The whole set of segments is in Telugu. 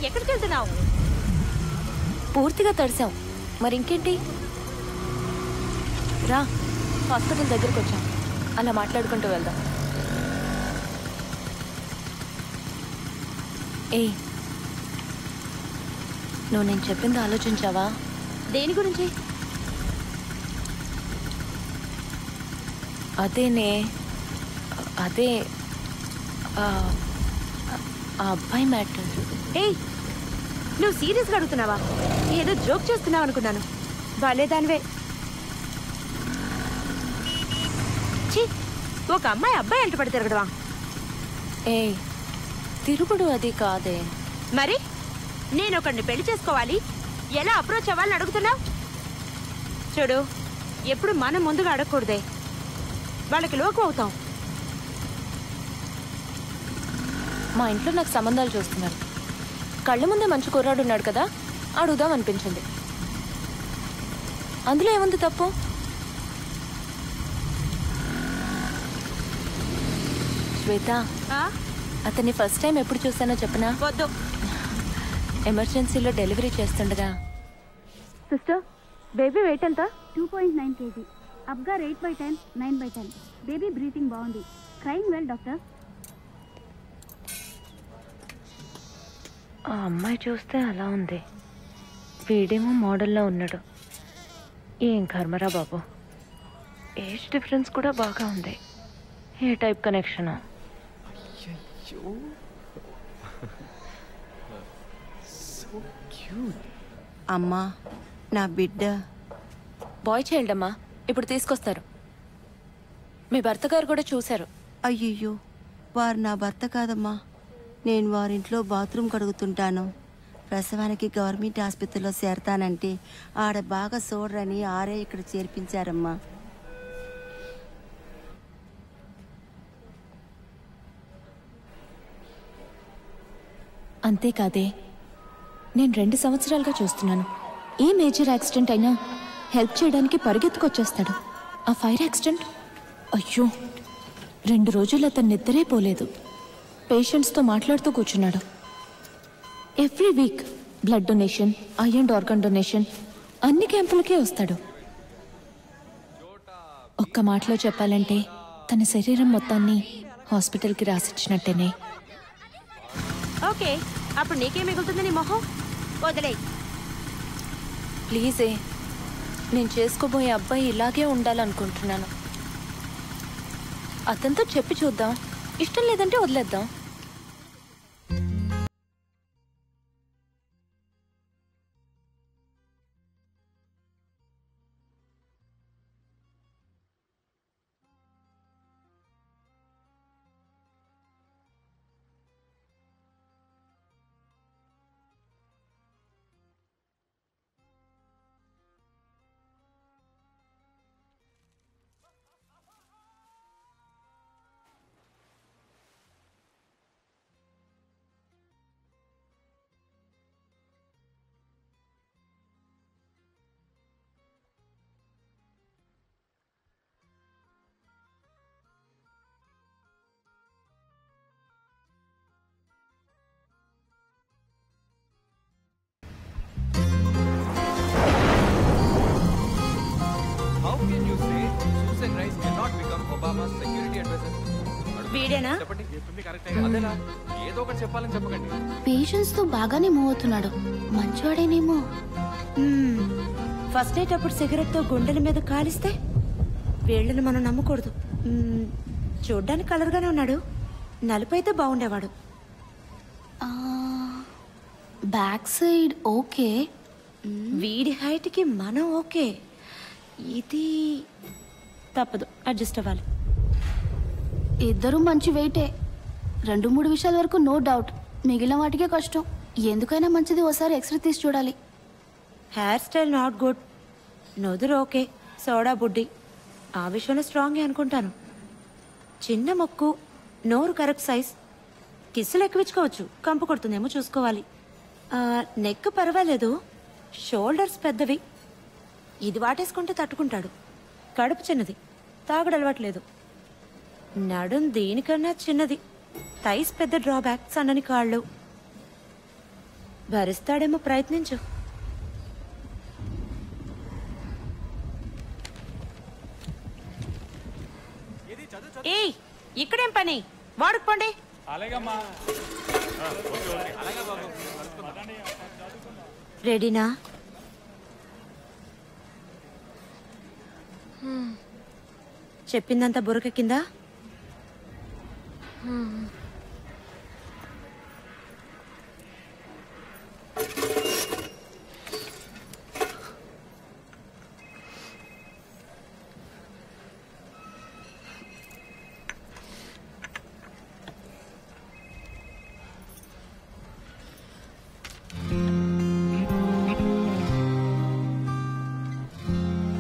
ఎక్కడికి వెళ్తున్నావు? పూర్తిగా తడిసాం, మరి ఇంకేంటి? రా, హాస్పిటల్ దగ్గరకు వచ్చాం, అలా మాట్లాడుకుంటూ వెళ్దాం. ఏ, నువ్వు నేను చెప్పింది ఆలోచించావా? దేని గురించి? అదే ఆ అబ్బాయి మ్యాటర్. ఏయ్, నువ్వు సీరియస్గా అడుగుతున్నావా? ఏదో జోక్ చేస్తున్నావు అనుకున్నాను. బాలేదానివే. ఛీ, ఒక అమ్మాయి అబ్బాయి అంట పడి తిరగడవా? ఏ, తిరుగుడు అది కాదే. మరి నేను ఒకడిని పెళ్లి చేసుకోవాలి, ఎలా అప్రోచ్ అవ్వాలని అడుగుతున్నావు? చూడు, ఎప్పుడు మనం ముందుగా అడగకూడదే, వాళ్ళకి లోకం అవుతాం. మా ఇంట్లో నాకు సంబంధాలు చూస్తున్నారు. కళ్ళ ముందే మంచి కుర్రాడు ఉన్నాడు కదా, అడుగుదాం అనిపించింది. అందులో ఏముంది తప్పు? శ్వేత, అతన్ని ఫస్ట్ టైం ఎప్పుడు చూసానో చెప్పనా? వద్దు. ఎమర్జెన్సీలో డెలివరీ చేస్తుండగా. సిస్టర్, బేబీ వెయిట్ ఎంత? 2.9 kg. అబ్గా 8/10, 9/10. బేబీ బ్రీతింగ్ బాగుంది. Crime well doctor. ఆ అమ్మాయి చూస్తే అలా ఉంది, వీడేమో మోడల్లో ఉన్నాడు. ఏం కర్మరా బాబు, ఏజ్ డిఫరెన్స్ కూడా బాగా ఉంది. ఏ టైప్ కనెక్షనా? అమ్మా, నా బిడ్డ బాయ్ చైల్డ్ అమ్మా, ఇప్పుడు తీసుకొస్తారు. మీ భర్త గారు కూడా చూశారు. అయ్యయ్యో, వారు నా భర్త కాదమ్మా. నేను వారింట్లో బాత్రూమ్ కడుగుతుంటాను. ప్రసవానికి గవర్నమెంట్ ఆసుపత్రిలో చేరతానంటే ఆడ బాగా చూడరని ఆరే ఇక్కడ చేర్పించారమ్మా. అంతేకాదే, నేను 2 సంవత్సరాలుగా చూస్తున్నాను. ఏ మేజర్ యాక్సిడెంట్ అయినా హెల్ప్ చేయడానికి పరిగెత్తుకొచ్చేస్తాడు. ఆ ఫైర్ యాక్సిడెంట్, అయ్యో, 2 రోజులు అతను నిద్రే పోలేదు. పేషెంట్స్తో మాట్లాడుతూ కూర్చున్నాడు. Every week blood donation, I and organ donation, అన్ని క్యాంపులకే వస్తాడు. ఒక్క మాటలో చెప్పాలంటే తన శరీరం మొత్తాన్ని హాస్పిటల్కి రాసిచ్చినట్టేనే. ఓకే, అప్పుడు నీకే మిగులుతుంది నీ మొహం? వదిలే. ప్లీజే, నేను చేసుకోబోయే అబ్బాయి ఇలాగే ఉండాలనుకుంటున్నాను. అతనితో చెప్పి చూద్దాం, ఇష్టం లేదంటే వదిలేద్దాం. వీడేనా? పేషెంట్స్ తో బాగానే మూవ్ అవుతున్నాడు, మంచివాడేనేమో. ఫస్ట్ నైట్ అప్పుడు సిగరెట్ తో గుండెల మీద కాలిస్తే వీళ్ళని మనం నమ్మకూడదు. చూడ్డానికి కలర్ గానే ఉన్నాడు, నలుపు అయితే బాగుండేవాడు. బ్యాక్ సైడ్ ఓకే, వీడి హైట్ కి మనం ఓకే, ఇది తప్పదు, అడ్జస్ట్ అవ్వాలి. ఇద్దరు మంచి వెయిటే. 2-3 విషయాల వరకు నో డౌట్, మిగిలిన వాటికే కష్టం. ఎందుకైనా మంచిది ఓసారి ఎక్స్రే తీసి చూడాలి. హెయిర్ స్టైల్ నాట్ గుడ్, నొదురు ఓకే, సోడా బుడ్డి, ఆ విషయంలో స్ట్రాంగే అనుకుంటాను. చిన్న మొక్కు, నోరు కరెక్ట్ సైజ్, కిస్సులు ఎక్కువించుకోవచ్చు, కంపు కొడుతుందేమో చూసుకోవాలి. నెక్ పర్వాలేదు, షోల్డర్స్ పెద్దవి, ఇది వాటేసుకుంటే తట్టుకుంటాడు. కడుపు చిన్నది, తాగుడు అలవాట్లేదు. నడుం దీనికన్నా చిన్నది, థైస్ పెద్ద డ్రాబ్యాక్, సన్నని కాళ్ళు. భరిస్తాడేమో, ప్రయత్నించు. ఏయ్, ఇక్కడేం పని? వాడుకోండి. రెడీనా? చెప్పిందంతా బురక కింద.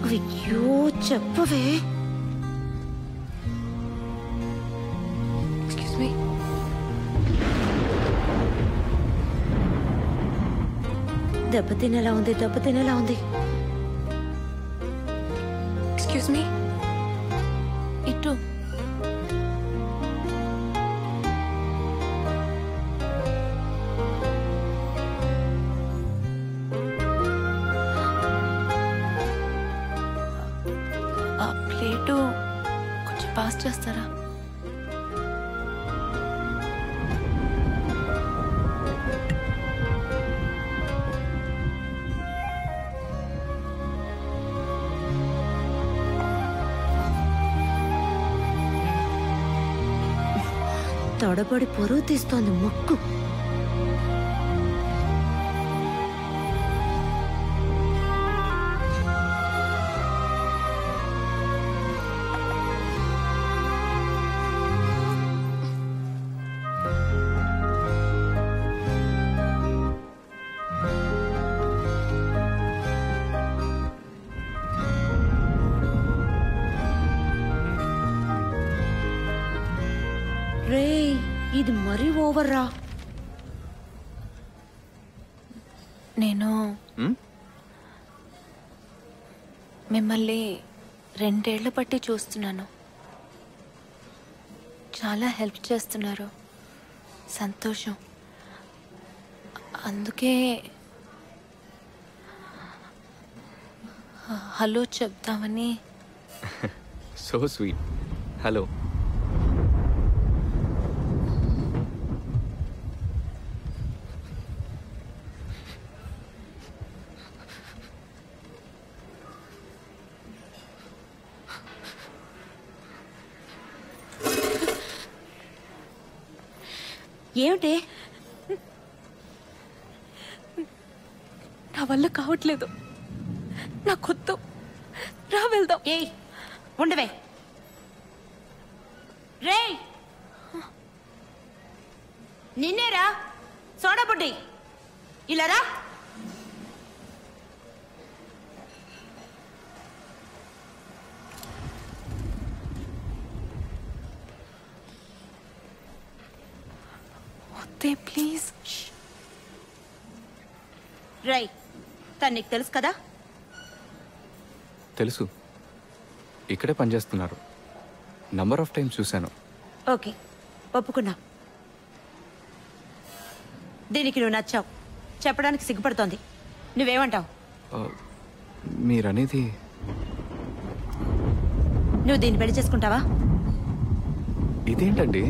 అయ్యో చెప్పవే. దెబ్బతినేలా ఉంది, దెబ్బతినేలా ఉంది. ఎక్స్క్యూజ్ మీ, ఇటు. ఆ ప్లేటు కొంచెం పాస్ చేస్తారా? తొడబడి పొరుగు తీస్తోంది ముక్కు. రే, ఇది మరీ ఓవర్ రా. నేను మిమ్మల్ని 2 ఏళ్ల బట్టి చూస్తున్నాను. చాలా హెల్ప్ చేస్తున్నారు, సంతోషం. అందుకే హలో చెప్తామని. So sweet. హలో. ఏమిటి? నా వల్ల కావట్లేదు, నా కొత్త. రా వెళ్దాం. ఏయ్ ఉండవే. రే నిన్నేరా సోడా బుడ్డి, ఇలా రా. వద్దే ప్లీజ్. రై, తను నీకు తెలుసు కదా? తెలుసు, ఇక్కడే పనిచేస్తున్నారు. నంబర్ ఆఫ్ టైమ్స్ చూశాను. ఓకే, ఒప్పుకున్నా. దీనికి నువ్వు నచ్చావు, చెప్పడానికి సిగ్గుపడుతోంది. నువ్వేమంటావు? మీరనేది? నువ్వు దీన్ని పెళ్లి చేసుకుంటావా? ఇదేంటండి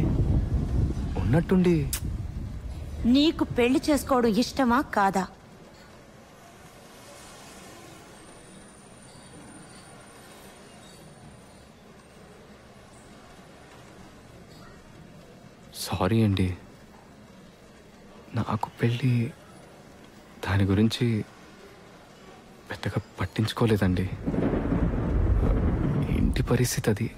ఉన్నట్టుండి? నీకు పెళ్లి చేసుకోవడం ఇష్టమా కాదా? సారీ అండి, నాకు పెళ్ళి దాని గురించి పెద్దగా పట్టించుకోలేదండి. ఇంటి పరిస్థితి అది.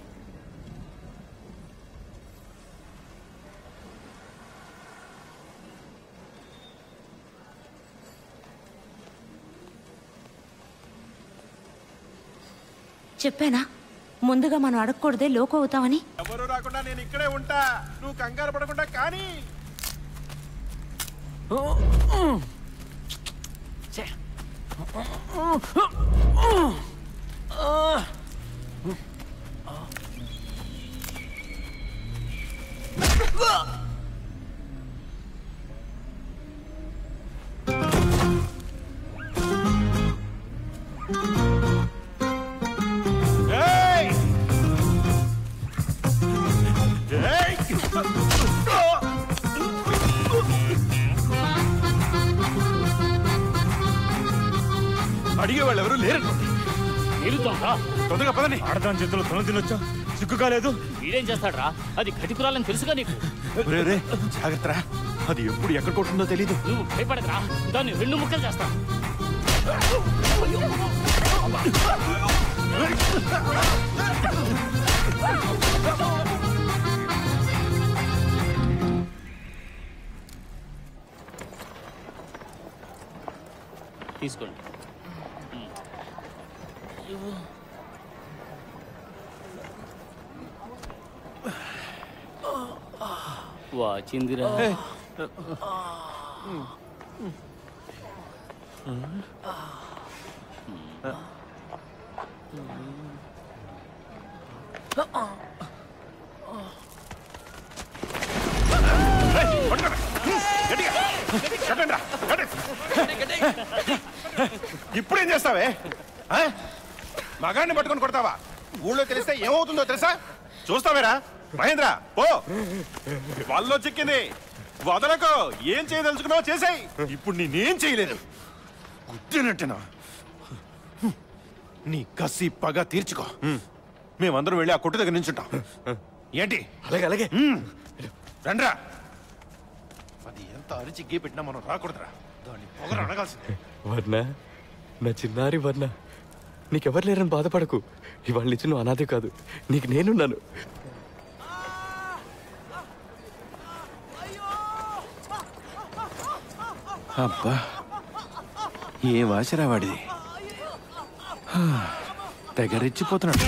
చెప్పానా ముందుగా మనం అడగకూడదే లోకు అవుతామని? ఎవరు రాకుండా నేను ఇక్కడే ఉంటా, నువ్వు కంగారు పడకుండా. కానీ అడిగే వాళ్ళు ఎవరు లేరు. తొందరగా పదని. ఆడదాని చేతుల్లో తొన తినొచ్చా? సిగ్గు కాలేదు? వీడేం చేస్తాడ్రా? అది కటికురాలని తెలుసుగా నీకు. జాగ్రత్త, అది ఎప్పుడు ఎక్కడ కొట్టుందో తెలీదు. నువ్వు భయపడదురా, దాన్ని 2 ముక్కలు చేస్తా. తీసుకోండి. వాచిందిరా. ఇప్పుడేం చేస్తావే? మగాన్ని పట్టుకొని కొడతావా? ఊళ్ళో తెలిస్తే ఏమవుతుందో తెలుసా? చూస్తావేరా మహేంద్ర, పో. వాళ్ళలో చిక్కింది, వదలకు. ఏం చేయదలుచుకున్నావో చేసాయి. ఇప్పుడు నేనేం చేయలేదు. గుర్తినట్టేనా? నీ కసి పగ తీర్చుకో. మేమందరం వెళ్ళి ఆ కొట్టు దగ్గర నించుంటాం. ఏంటి? అలాగే అలాగే రండ్రా. అది ఎంత అరిచి గీ పెట్టినా మనం రాకూడదురా. దాన్ని పొగరు అనగాల్సిందే. వర్ణ, నా చిన్నారి వర్ణ, నీకెవరు లేరని బాధపడకు. ఇవాళ నుంచి నువ్వు అనాథే కాదు, నీకు నేనున్నాను. అబ్బా, ఏ వాసిరా వాడిది. తెగరెచ్చిపోతున్నాడు.